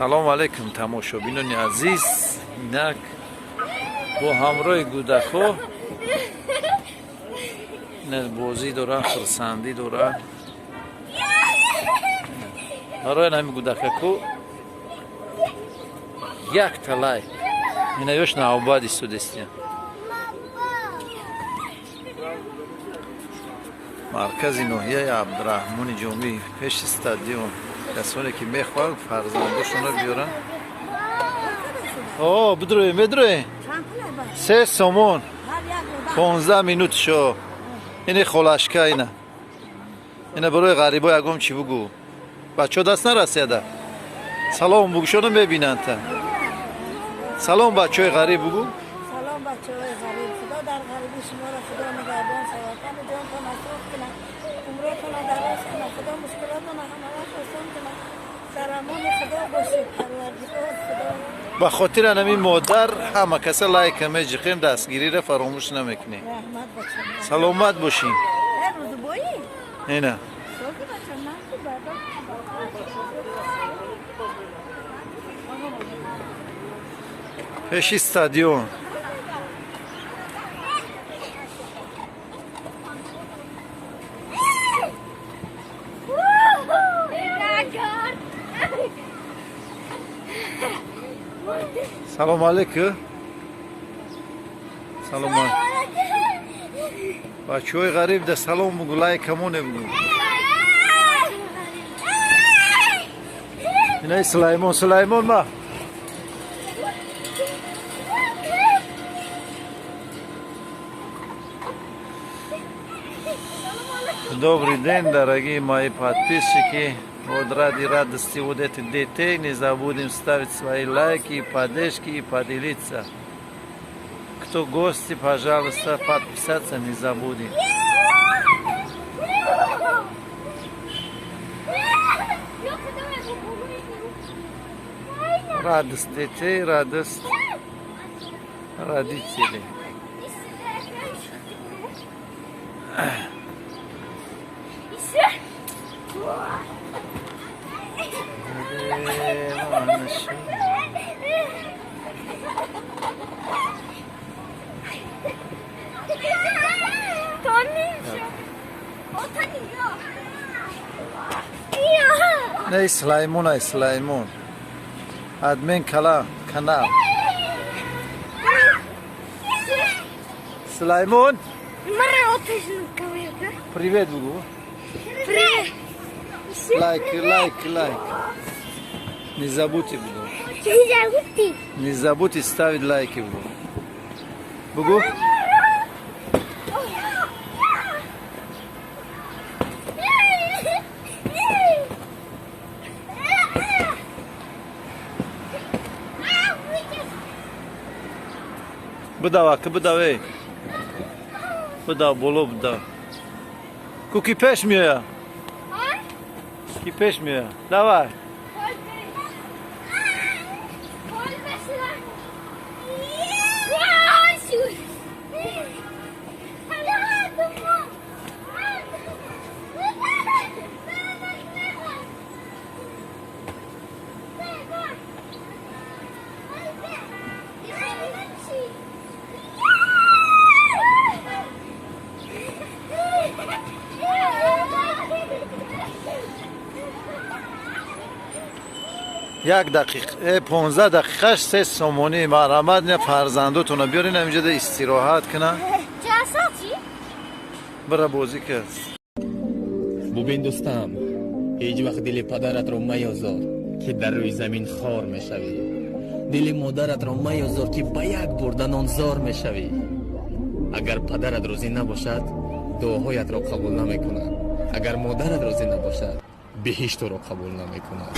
салом алейкум тамошобинони азиз, инак бо ҳамроҳи гӯдакҳо бозӣ доранд, хурсандӣ доранд. барои ҳамин гӯдакаку як талай ина ёш наобад истудестия маркази ноҳияи абдураҳмони ҷомеъ пеши стадион касоне ки мехоҳанд фарзандошонро биёранд. бидроем медроем 3 сомон 15 минут шо ини холашка ина барои ғарибо ягом чӣ бугӯ бачаҳо даст нарасяда салом бугӯ шоно мебинанд та салом бачаҳои ғариб бугӯ سلام بچه های غریب خدا در غریبی شما را خدا نگهدار سواتن جانتان اصراف کنه عمرتان را دراز کنه خدا مشکلاتان را همه وقت آسان کنه در امان خدا باشید پروردگار خدا ба хотир ҳамин модар ҳама каса лайка меҷиқем дастгириро фаромӯш намекунем. رحمت بچه саломат бошем. روز بایی ина سوکی بچه من تو بعدا пеши стадион салом алейкум. салом бачаҳои ғариб да салом бугӯ лайкамо небугӯ. инаи сулаймон ма Добрый день, дорогие мои подписчики. Вот ради радости вот этих детей не забудем ставить свои лайки и поддержки и поделиться. Кто гости, пожалуйста, подписаться не забудем. Радость детей, радость родителей. Не Сулаймон. Админ канал. Сулаймон. Привет, Бугу. Привет. Лайк. Не забудьте, Бугу. Не забудьте ставить лайки, Бугу. Бугу. Будава. Будава, боло будава. Ки пеш мея? Ки пеш мея? Давай. یک دقیقه 15 دقیقه 3 سومونی مرحمت نه فرزنداتون رو بیارین اینجا ده استراحت کنن. چه ساعتی؟ برا بازی کرد. ببین دوستم هیچ وقت دل پدرت رو میازار که در روی زمین خار میشوی. دل مادرت رو میازار که با یک بردن زار میشوی. اگر پدرت روزی نباشد دعاهایت را قبول نمیکنند. اگر مادرت روزی نباشد بهشت را قبول نمیکنند.